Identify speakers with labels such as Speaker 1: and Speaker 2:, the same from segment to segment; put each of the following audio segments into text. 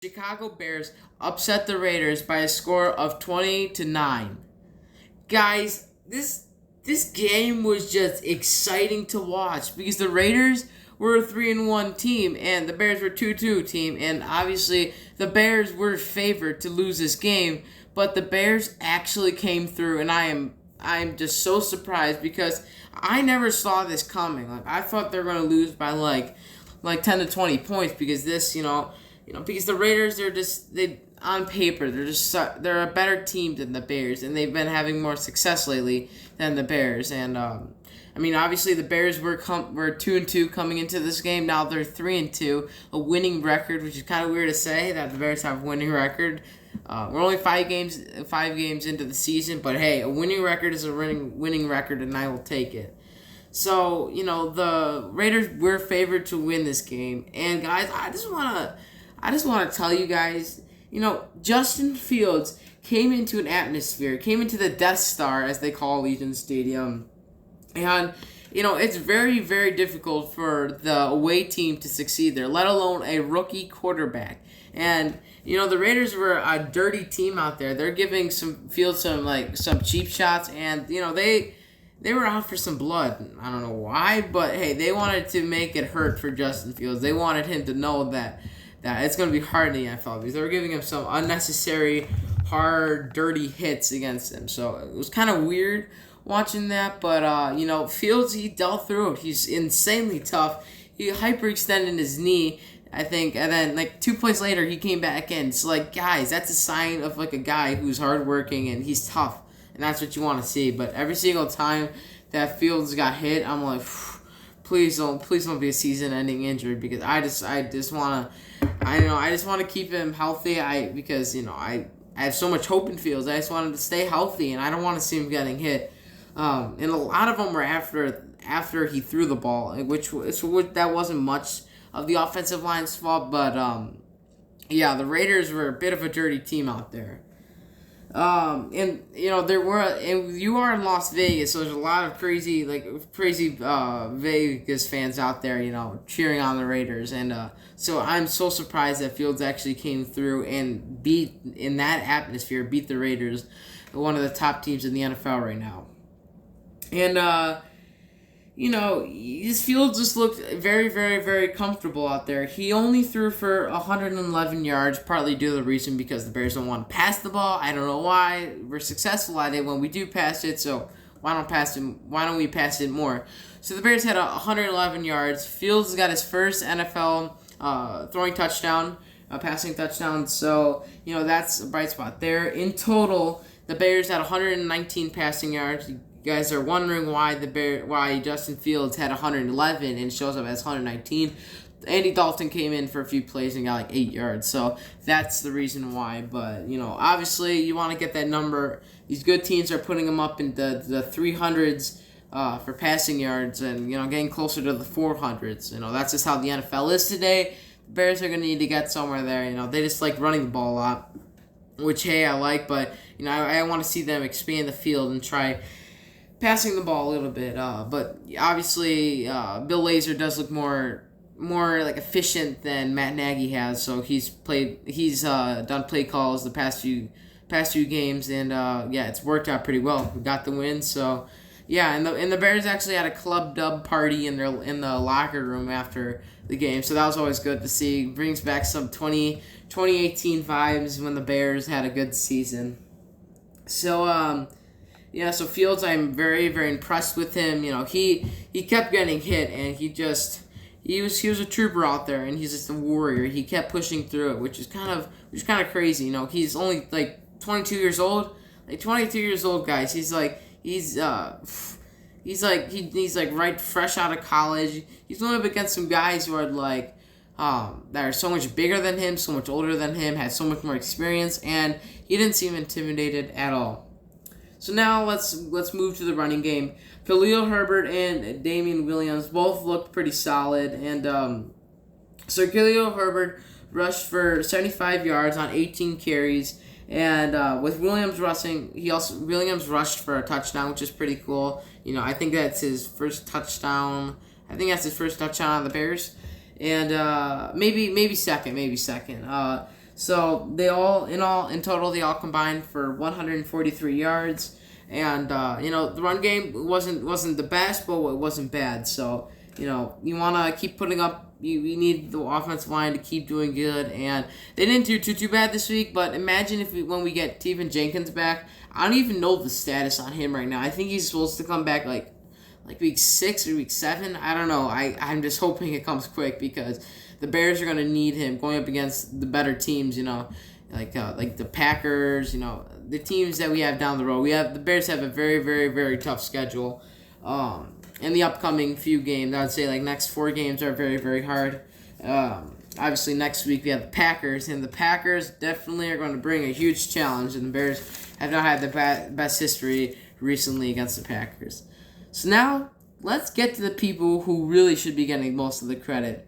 Speaker 1: Chicago Bears upset the Raiders by a score of 20-9. Guys, this game was just exciting to watch because the Raiders were a 3-1 team and the Bears were 2-2 team, and obviously the Bears were favored to lose this game, but the Bears actually came through, and I'm just so surprised because I never saw this coming. Like, I thought they were going to lose by like 10 to 20 points because because the Raiders, they on paper they're a better team than the Bears, and they've been having more success lately than the Bears. And obviously the Bears were 2-2 coming into this game. Now they're 3-2, a winning record, which is kind of weird to say that the Bears have a winning record. We're only five games into the season, but hey, a winning record is a winning record, and I will take it. So the Raiders were favored to win this game, and guys, I just want to tell you guys, Justin Fields came into the Death Star, as they call Legion Stadium. And, it's very, very difficult for the away team to succeed there, let alone a rookie quarterback. And, the Raiders were a dirty team out there. They're giving some cheap shots, and, they were out for some blood. I don't know why, but hey, they wanted to make it hurt for Justin Fields. They wanted him to know that it's going to be hard in the NFL because they were giving him some unnecessary, hard, dirty hits against him. So it was kind of weird watching that. But, Fields, he dealt through it. He's insanely tough. He hyperextended his knee, I think, and then, 2 plays later, he came back in. So, guys, that's a sign of, a guy who's hardworking and he's tough. And that's what you want to see. But every single time that Fields got hit, I'm like, please don't be a season-ending injury because I just want to keep him healthy. Because I have so much hope in Fields. I just want him to stay healthy, and I don't want to see him getting hit. And a lot of them were after he threw the ball, that wasn't much of the offensive line's fault. But the Raiders were a bit of a dirty team out there. And you are in Las Vegas, so there's a lot of crazy Vegas fans out there, cheering on the Raiders, and so I'm so surprised that Fields actually came through and beat the Raiders, one of the top teams in the NFL right now, and his Fields just looked very, very, very comfortable out there. He only threw for 111 yards, partly due to the reason because the Bears don't want to pass the ball. I don't know why. We're successful at it when we do pass it, so why don't we pass it more? So the Bears had 111 yards. Fields got his first NFL throwing touchdown, passing touchdown. So, that's a bright spot there. In total, the Bears had 119 passing yards. You guys are wondering why Justin Fields had 111 and shows up as 119. Andy Dalton came in for a few plays and got 8 yards. So that's the reason why. But, obviously you want to get that number. These good teams are putting them up in the 300s for passing yards and, getting closer to the 400s. That's just how the NFL is today. The Bears are going to need to get somewhere there. They just like running the ball a lot, which, hey, I like. But, I want to see them expand the field and try passing the ball a little bit, but obviously Bill Lazor does look more efficient than Matt Nagy has. So he's done play calls the past few games, and it's worked out pretty well. We got the win, so yeah. And the Bears actually had a club dub party in the locker room after the game, so that was always good to see. Brings back some 2018 vibes when the Bears had a good season. So so Fields, I'm very, very impressed with him. He kept getting hit, and he was a trooper out there, and he's just a warrior. He kept pushing through it, which is kind of crazy. He's only 22 years old. 22 years old, guys. He's right fresh out of college. He's going up against some guys who are that are so much bigger than him, so much older than him, has so much more experience, and he didn't seem intimidated at all. So now let's move to the running game. Khalil Herbert and Damien Williams both looked pretty solid, and so Khalil Herbert rushed for 75 yards on 18 carries, and with Williams rushing, Williams rushed for a touchdown, which is pretty cool. I think that's his first touchdown. I think that's his first touchdown on the Bears, and maybe second. So in total, they all combined for 143 yards. And the run game wasn't the best, but it wasn't bad. So you want to keep putting up. You need the offensive line to keep doing good, and they didn't do too bad this week. But imagine when we get Tevin Jenkins back. I don't even know the status on him right now. I think he's supposed to come back like week 6 or week 7. I don't know. I'm just hoping it comes quick because the Bears are gonna need him going up against the better teams. Like the Packers. The teams that we have down the road. The Bears have a very, very, very tough schedule. In the upcoming few games, I would say next 4 games are very, very hard. Obviously, next week we have the Packers, and the Packers definitely are going to bring a huge challenge, and the Bears have not had the best history recently against the Packers. So now, let's get to the people who really should be getting most of the credit,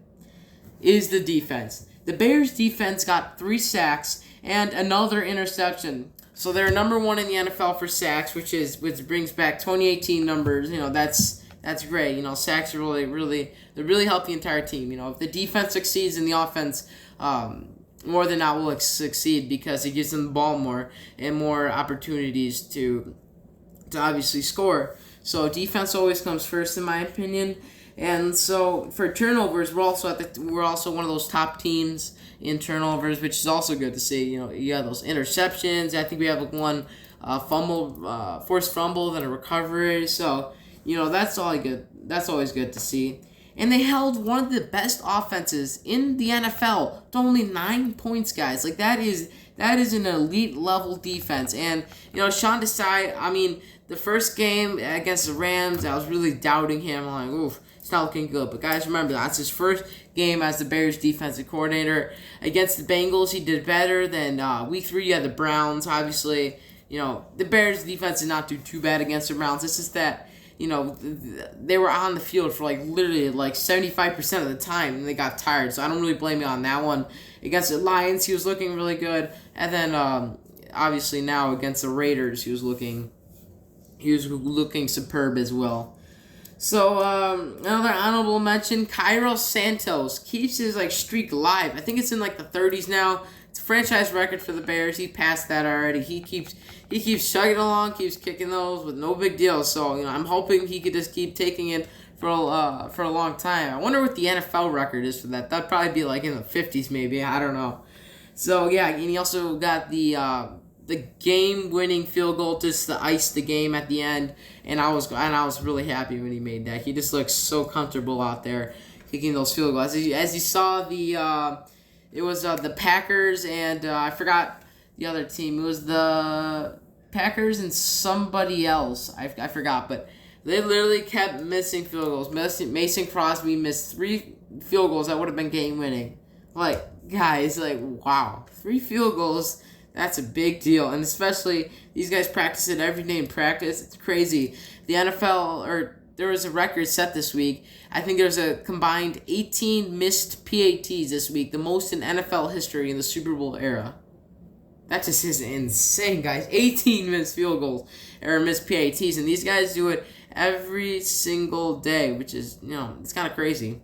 Speaker 1: is the defense. The Bears' defense got 3 sacks and another interception. So they're number 1 in the NFL for sacks, which brings back 2018 numbers. That's great. Sacks are they really help the entire team. If the defense succeeds and the offense more than not will succeed because it gives them the ball more and more opportunities to obviously score. So defense always comes first in my opinion. And so for turnovers, we're also one of those top teams in turnovers, which is also good to see. You have those interceptions. I think we have one forced fumble, then a recovery. So that's all good. That's always good to see. And they held one of the best offenses in the NFL to only 9 points, guys. That is an elite level defense. And Sean Desai, I mean, the first game against the Rams, I was really doubting him. I'm like, oof, it's not looking good. But guys, remember, that's his first game as the Bears defensive coordinator. Against the Bengals, he did better than week 3. You had the Browns, obviously. The Bears defense did not do too bad against the Browns. It's just that they were on the field for literally 75% of the time, and they got tired. So I don't really blame you on that one. Against the Lions, he was looking really good, and then obviously now against the Raiders, he was looking superb as well. So another honorable mention: Cairo Santos keeps his streak alive. I think it's in the 30s now. It's a franchise record for the Bears. He passed that already. He keeps chugging along, keeps kicking those with no big deal. So I'm hoping he could just keep taking it for a long time. I wonder what the NFL record is for that. That'd probably be in the 50s maybe. I don't know. So yeah, and he also got the game-winning field goal just to ice the game at the end, and I was really happy when he made that. He just looks so comfortable out there kicking those field goals. As you saw, it was the Packers and I forgot the other team. It was the Packers and somebody else. I forgot, but they literally kept missing field goals. Mason Crosby missed 3 field goals that would have been game-winning. Guys, wow, 3 field goals. That's a big deal, and especially these guys practice it every day in practice. It's crazy. The NFL, there was a record set this week. I think there's a combined 18 missed PATs this week, the most in NFL history in the Super Bowl era. That just is insane, guys. 18 missed field goals or missed PATs, and these guys do it every single day, which is, it's kind of crazy.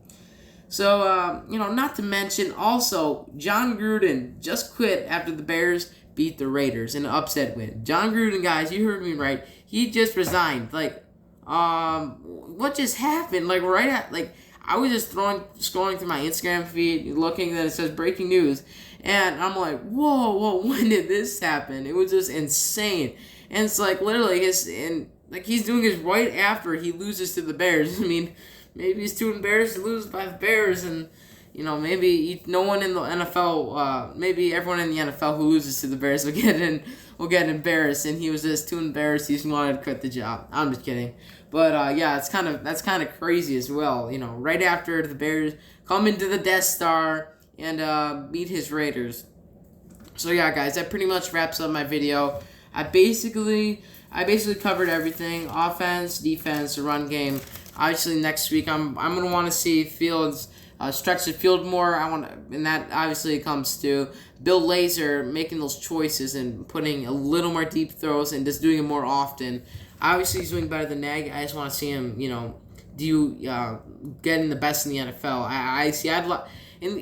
Speaker 1: So, not to mention also, John Gruden just quit after the Bears beat the Raiders in an upset win. John Gruden, guys, you heard me right. He just resigned. What just happened? I was just scrolling through my Instagram feed, looking that it says breaking news, and I'm like, whoa, when did this happen? It was just insane. And it's literally he's doing this right after he loses to the Bears. I mean, maybe he's too embarrassed to lose by the Bears, and maybe no one in the NFL, maybe everyone in the NFL who loses to the Bears will get embarrassed, and he was just too embarrassed. He just wanted to quit the job. I'm just kidding, but that's kind of crazy as well. Right after the Bears come into the Death Star and beat his Raiders. So yeah, guys, that pretty much wraps up my video. I basically covered everything: offense, defense, run game. Obviously, next week I'm gonna want to see Fields stretch the field more. And that obviously comes to Bill Lazor making those choices and putting a little more deep throws and just doing it more often. Obviously, he's doing better than Nagy. I just want to see him, getting the best in the NFL.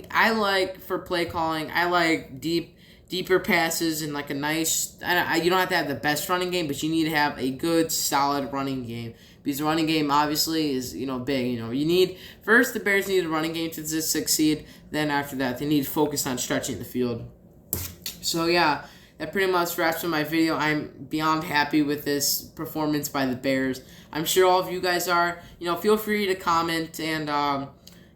Speaker 1: I like for play calling. I like deep deeper passes and like a nice. You don't have to have the best running game, but you need to have a good, solid running game. Because the running game obviously is big. You need first the Bears need a running game to succeed. Then after that, they need to focus on stretching the field. So yeah, that pretty much wraps up my video. I'm beyond happy with this performance by the Bears. I'm sure all of you guys are. Feel free to comment and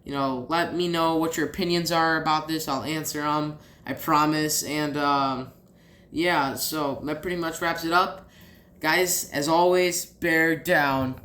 Speaker 1: let me know what your opinions are about this. I'll answer them. I promise. And yeah, so that pretty much wraps it up. Guys, as always, bear down.